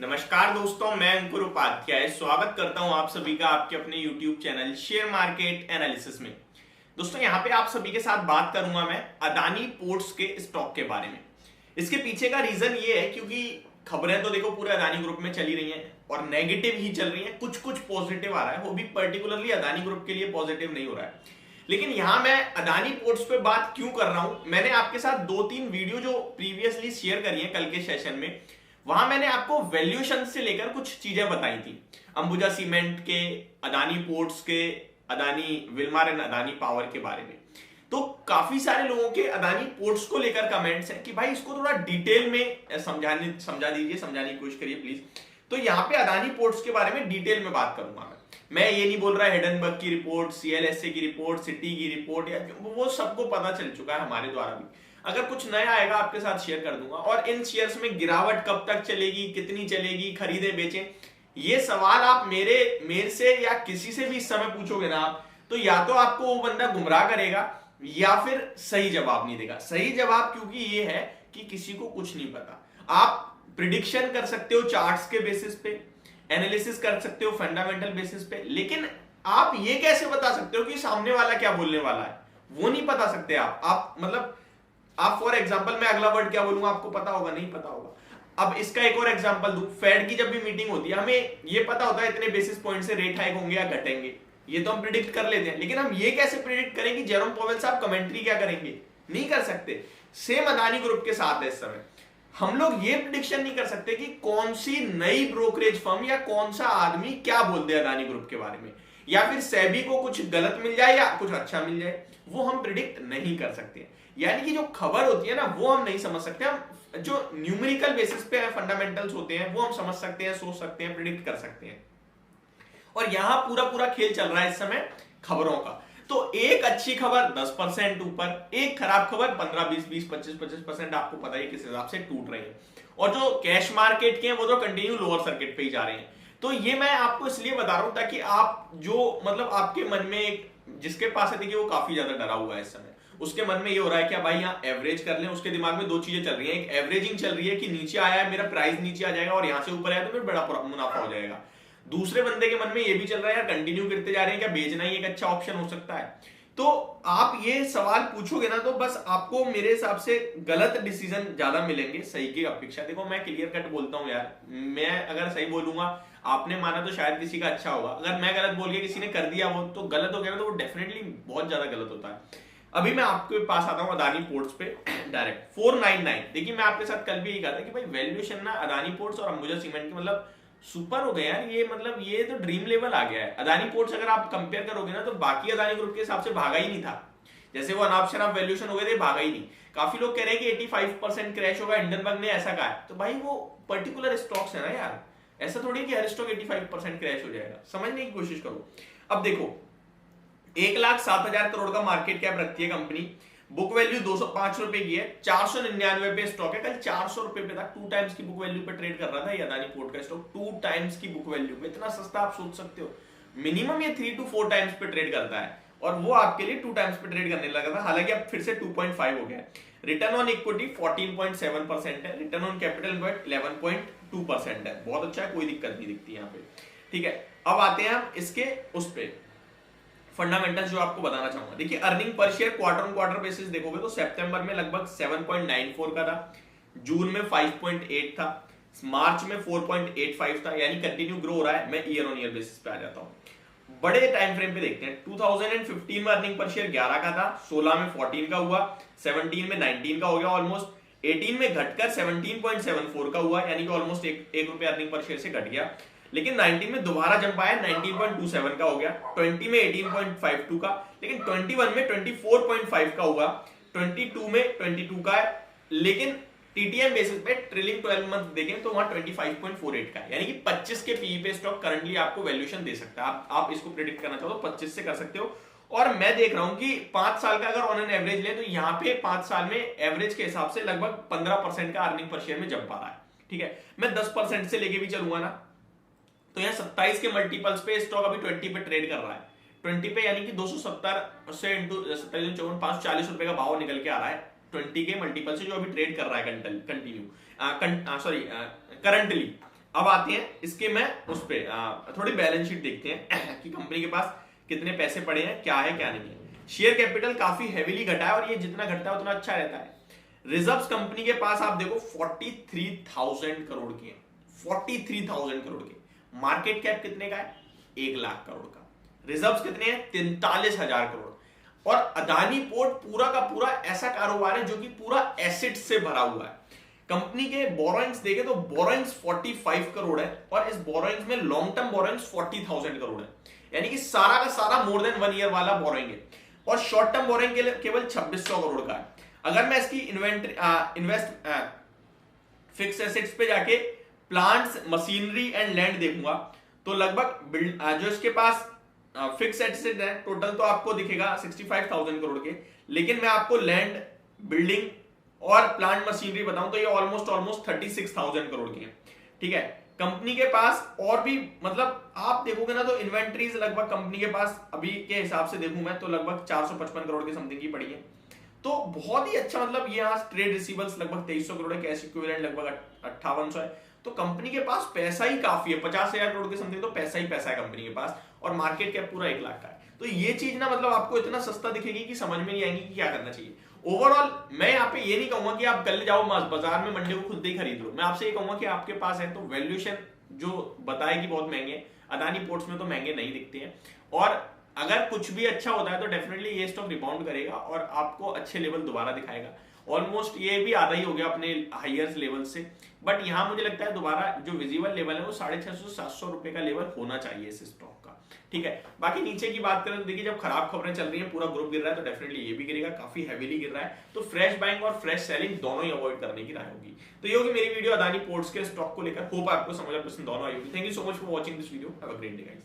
नमस्कार दोस्तों, मैं अंकुर उपाध्याय स्वागत करता हूं आप सभी का आपके अपने YouTube channel share market analysis में। दोस्तों, यहां पे आप सभी के साथ बात करूंगा मैं अदानी पोर्ट्स के स्टॉक के बारे में। इसके पीछे का रीजन ये है क्योंकि खबरें तो देखो पूरे अदानी ग्रुप में चली रही हैं और नेगेटिव ही चल रही हैं, कुछ कुछ पॉजिटिव आ रहा है, वो भी पर्टिकुलरली अदानी ग्रुप के लिए पॉजिटिव नहीं हो रहा है। लेकिन यहां मैं अदानी पोर्ट्स पे बात क्यों कर रहा हूं, मैंने आपके साथ 2-3 वीडियो जो प्रीवियसली शेयर करी है कल के सेशन में, वहां मैंने आपको वैल्यूएशन से लेकर कुछ चीजें बताई थी। अंबुजा सीमेंट के, अदानी पोर्ट्स के, Adani Wilmar and Adani power के बारे में। तो काफी सारे लोगों के अदानी पोर्ट्स को लेकर कमेंट्स हैं कि भाई इसको थोड़ा डिटेल में समझा दीजिए, समझाने की कोशिश करिए प्लीज। तो यहाँ पे अदानी पोर्ट्स के बारे में डिटेल में बात करूंगा मैं ये नहीं बोल रहा हिडनबर्ग की रिपोर्ट, सीएलएसए की रिपोर्ट, सिटी की रिपोर्ट, या वो सबको पता चल चुका है हमारे द्वारा भी। अगर कुछ नया आएगा आपके साथ शेयर कर दूंगा। और इन शेयर्स में गिरावट कब तक चलेगी, कितनी चलेगी, खरीदे बेचें, ये सवाल आप मेरे से या किसी से भी इस समय पूछोगे ना आप, तो या तो आपको वो बंदा गुमराह करेगा या फिर सही जवाब नहीं देगा। सही जवाब क्योंकि ये है कि किसी को कुछ नहीं पता। आप प्रिडिक्शन कर सकते हो चार्ट्स के बेसिस पे, एनालिसिस कर सकते हो फंडामेंटल बेसिस पे, लेकिन आप ये कैसे बता सकते हो कि सामने वाला क्या बोलने वाला है? वो नहीं बता सकते आप मतलब आप फॉर एग्जांपल मैं अगला वर्ड क्या बोलूंगा आपको पता होगा? नहीं पता होगा। अब इसका एक और एग्जांपल दूं, फेड की जब भी मीटिंग होती है हमें ये पता होता है इतने बेसिस पॉइंट से रेट हाइक होंगे या घटेंगे, ये तो हम प्रिडिक्ट कर लेते हैं। लेकिन हम ये कैसे प्रिडिक्ट करें कि जेरोम पॉवेल साहब कमेंट्री क्या करेंगे? नहीं कर सकते। सेम अदानी ग्रुप के साथ है इस समय। हम लोग ये प्रिडिक्शन नहीं कर सकते कि कौन सी नई ब्रोकरेज फर्म या कौन सा आदमी क्या बोल दे अदानी ग्रुप के बारे में, या फिर सेबी को कुछ गलत मिल जाए या कुछ अच्छा मिल जाए, वो हम प्रिडिक्ट नहीं कर सकते। यानी कि जो खबर होती है ना वो हम नहीं समझ सकते। हम जो न्यूमेरिकल बेसिस पे फंडामेंटल्स होते हैं वो हम समझ सकते हैं, सोच सकते हैं, प्रिडिक्ट कर सकते हैं। और यहां पूरा पूरा खेल चल रहा है इस समय खबरों का। तो एक अच्छी खबर 10% ऊपर, एक खराब खबर 15, 20, 20, 25, 25%, आपको पता है किस हिसाब से टूट रही है। और जो कैश मार्केट के हैं वो तो कंटिन्यू लोअर सर्किट पे ही जा रहे हैं। तो ये मैं आपको इसलिए बता रहा हूं ताकि आप जो मतलब आपके मन में एक, जिसके पास है देखिए वो काफी ज्यादा डरा हुआ है इस समय, उसके मन में ये हो रहा है कि भाई यहाँ एवरेज कर लें। उसके दिमाग में दो चीजें चल रही हैं, एक एवरेजिंग चल रही है कि नीचे आया है मेरा प्राइस नीचे आ जाएगा और यहां से ऊपर आया तो फिर बड़ा मुनाफा हो जाएगा। दूसरे बंदे के मन में ये भी चल रहा है यार कंटिन्यू करते जा रहे हैं, क्या बेचना ही एक अच्छा ऑप्शन हो सकता है? तो आप ये सवाल पूछोगे ना तो बस आपको मेरे हिसाब से गलत डिसीजन ज्यादा मिलेंगे, सही की अपेक्षा। देखो मैं क्लियर कट बोलता हूं यार, मैं अगर सही बोलूंगा आपने माना तो शायद किसी का अच्छा होगा, अगर मैं गलत बोल के किसी ने कर दिया वो तो गलत हो गया तो वो डेफिनेटली बहुत ज्यादा गलत होता है। अभी मैं आपके पास आता हूं अदानी पोर्ट्स पे डायरेक्ट 499। देखिए मैं आपके साथ कल भी यही कहा था कि भाई वैल्यूएशन ना अदानी पोर्ट्स और अंबुजा सीमेंट की मतलब सुपर हो गया यार। ये मतलब ये तो ड्रीम लेवल आ गया है। अदानी पोर्ट्स अगर आप कंपेयर करोगे ना तो बाकी अदानी ग्रुप के हिसाब से भागा ही नहीं था। जैसे वो अनऑप्शन ऑफ वैल्यूएशन हो गए थे, भागा ही नहीं। काफी लोग कह रहे हैं कि 85% क्रैश होगा, हिंडनबर्ग ने ऐसा कहा है। तो भाई वो पर्टिकुलर स्टॉक्स है ना यार, ऐसा थोड़ी है कि हर स्टॉक 85% क्रैश हो जाएगा। समझने की कोशिश करो। अब देखो 1,07,000 करोड़ का मार्केट कैप रखती है कंपनी, बुक वैल्यू 205 रुपए की है, 499 पे स्टॉक है। कल 400 रुपए पे था, 2 टाइम्स की बुक वैल्यू पे ट्रेड कर रहा था ये अदानी पोर्ट का स्टॉक। 2 टाइम्स की बुक वैल्यू पे इतना सस्ता आप सोच सकते हो? मिनिमम ये 3 to 4 टाइम्स पे ट्रेड करता है और वो आपके लिए 2 टाइम्स पे ट्रेड करने लगा था। हालांकि अब फिर से 2.5 हो गया है। रिटर्न ऑन इक्विटी 14.7% है, रिटर्न ऑन कैपिटल एम्प्लॉयड 11.2% है। बहुत अच्छा है, कोई दिक्कत नहीं दिखती यहाँ पे। ठीक है, अब आते हैं हम इसके उस पे फंडामेंटल्स जो आपको बताना चाहूंगा। देखिए earning per share quarter on quarter basis देखोगे तो सितंबर में लगभग 7.94 का था, जून में 5.8 था, मार्च में 4.85 था, यानी कंटिन्यू ग्रो हो रहा है। मैं ईयर ऑन ईयर बेसिस पे आ जाता हूं, बड़े टाइम फ्रेम पे देखते हैं। 2015 में अर्निंग पर शेयर 11 का था, 16 में 14 का हुआ, 17 में 19 का हो गया ऑलमोस्ट, 18 में घटकर 17.74 का हुआ, यानी कि ऑलमोस्ट एक रुपये अर्निंग पर शेयर से घट गया। लेकिन 19 में दोबारा जंप आया, 19.27 का हो गया, 20 में 18.52 का, लेकिन 21 में 24.5 का हुआ, 22 में 22 का है, लेकिन टीटीएम बेसिस पे ट्रेलिंग 12 मंथ देखें तो वहां 25.48 का है, यानी कि 25 के पीई पे स्टॉक करंटली आपको वैल्यूएशन दे सकता है। आप इसको प्रेडिक्ट करना चाहो तो 25 से कर सकते हो। और मैं देख रहा हूं कि 5 साल का अगर ऑन एन एवरेज ले तो यहाँ पे 5 साल में एवरेज के हिसाब से लगभग 15% का अर्निंग पर शेयर में जंप आ रहा है। ठीक है, मैं 10% से लेके भी चलूंगा ना तो यहाँ 27 के मल्टीपल्स पे स्टॉक अभी 20 पे ट्रेड कर रहा है। 20 पे यानी कि 270 से इंटू 540 रुपए का भाव निकल के आ रहा है 20 के मल्टीपल से, जो अभी ट्रेड कर रहा है कंटिन्यू करंटली। अब आते हैं इसके मैं उस पर थोड़ी बैलेंस शीट देखते हैं कि कंपनी के पास कितने पैसे पड़े हैं, क्या है क्या नहीं है। शेयर कैपिटल काफी हेवीली घटा है और ये जितना घटता है उतना अच्छा रहता है। रिजर्व्स कंपनी के पास आप देखो 43,000 करोड़ के हैं, 43,000 करोड़ के। मार्केट कैप कितने का है? 1 लाख करोड़ का। रिजर्व्स कितने हैं? 43,000 करोड़। और अदानी पोर्ट पूरा का पूरा ऐसा कारोबार है जो कि पूरा एसेट से भरा हुआ है। कंपनी के बोरोइंग्स देखे तो बोरोइंग्स 45 करोड़ है और इस बोरोइंग्स में लॉन्ग टर्म बोरोइंग्स 40,000 करोड़ है, यानी कि सारा का सारा मोर देन 1 ईयर वाला बोरोइंग है। और शॉर्ट टर्म बोरोइंग केवल 2600 करोड़ का है। अगर मैं इसकी इन्वेस्ट फिक्स एसेट्स पे जाके प्लांट्स, मशीनरी एंड लैंड देखूंगा तो लगभग जो इसके पास फिक्स एसेट है टोटल तो आपको दिखेगा 65,000 करोड़ के, लेकिन मैं आपको लैंड, बिल्डिंग और प्लांट मशीनरी बताऊं तो ये ऑलमोस्ट 36,000 करोड़ की है। ठीक है, कंपनी के पास और भी मतलब आप देखोगे ना तो इन्वेंट्रीज लगभग कंपनी के पास अभी के हिसाब से देखूं मैं तो लगभग 455 करोड़ की समथिंग की पड़ी है। तो बहुत ही अच्छा, मतलब ये यहाँ ट्रेड रिसीवेबल्स लगभग 2300 करोड़ है, कैश इक्विवेलेंट लगभग 5800 है। तो कंपनी के पास पैसा ही काफी है, 50,000 करोड़ के समथिंग तो पैसा ही पैसा है कंपनी के पास, और मार्केट कैप पूरा 1 लाख का है। तो ये चीज ना मतलब आपको इतना सस्ता दिखेगी कि समझ में नहीं आएगी कि क्या करना चाहिए। ओवरऑल मैं यहाँ पे ये नहीं कहूंगा कि आप कल जाओ बाजार में मंडे को खुद ही खरीद लो। मैं आपसे ये कहूंगा कि आपके पास है तो वैल्यूएशन जो बताएगी बहुत महंगे हैं, अदानी पोर्ट्स में तो महंगे नहीं दिखते हैं। और अगर कुछ भी अच्छा होता है तो डेफिनेटली ये स्टॉक रिबाउंड करेगा और आपको अच्छे लेवल दोबारा दिखाएगा। ऑलमोस्ट ये भी आधा ही हो गया अपने हाईएस्ट लेवल से, बट यहाँ मुझे लगता है दोबारा जो विजिबल लेवल है वो 650-700 रुपए का लेवल होना चाहिए इस स्टॉक का। ठीक है, बाकी नीचे की बात करें तो देखिए जब खराब खबरें चल रही है, पूरा ग्रुप गिर रहा है, तो डेफिनेटली ये भी गिरेगा, काफी हैवीली गिर रहा है। तो फ्रेश बाइंग और फ्रेश सेलिंग दोनों ही अवॉइड करने की राय होगी। तो ये होगी मेरी वीडियो अदानी पोर्ट्स के स्टॉक को लेकर। होप आपको समझ पसंद दोनों आई होगी। Thank you so much for watching this video. Have a great day guys.